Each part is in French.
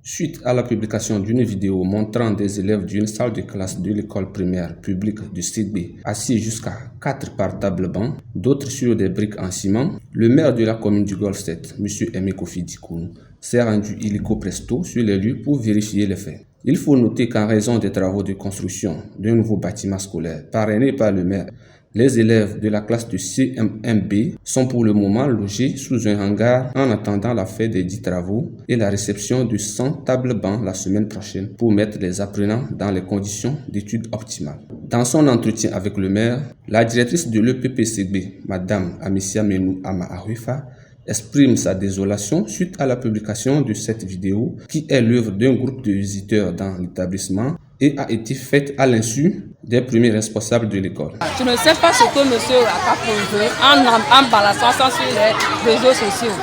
Suite à la publication d'une vidéo montrant des élèves d'une salle de classe de l'école primaire publique de Sigbé assis jusqu'à 4 par table banc, d'autres sur des briques en ciment, le maire de la commune du Golfe 7, M. Aimé Kofi Dikounou, s'est rendu illico presto sur les lieux pour vérifier les faits. Il faut noter qu'en raison des travaux de construction d'un nouveau bâtiment scolaire parrainé par le maire, les élèves de la classe de CM1B sont pour le moment logés sous un hangar en attendant la fin des 10 travaux et la réception de 100 tables bancs la semaine prochaine pour mettre les apprenants dans les conditions d'études optimales. Dans son entretien avec le maire, la directrice de l'EPPCB, Madame Amicia Menou Ama Ahuifa, exprime sa désolation suite à la publication de cette vidéo qui est l'œuvre d'un groupe de visiteurs dans l'établissement et a été faite à l'insu des premiers responsables de l'école. Je ne sais pas ce que M. Akapo veut en balançant ça sur les réseaux sociaux.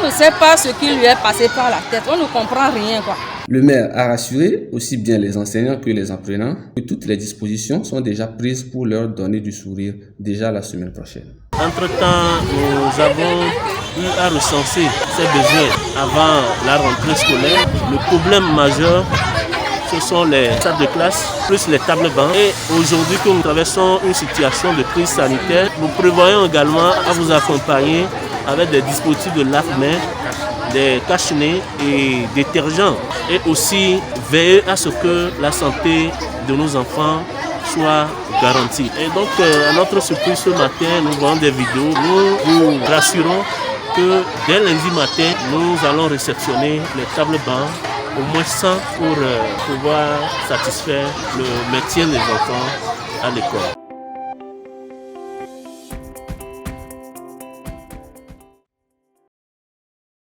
On ne sait pas ce qui lui est passé par la tête, on ne comprend rien quoi. Le maire a rassuré aussi bien les enseignants que les apprenants que toutes les dispositions sont déjà prises pour leur donner du sourire déjà la semaine prochaine. Entre-temps, nous avons eu à recenser ces besoins avant la rentrée scolaire. Le problème majeur, ce sont les salles de classe, plus les tables bancs. Et aujourd'hui que nous traversons une situation de crise sanitaire, nous prévoyons également à vous accompagner avec des dispositifs de lave-mains, des cache-nez et détergents. Et aussi veiller à ce que la santé de nos enfants soit garantie. Et donc, à notre surprise ce matin, nous voyons des vidéos. Nous vous rassurons que dès lundi matin, nous allons réceptionner les tables bancs, au moins 100 pour pouvoir satisfaire le maintien des enfants à l'école.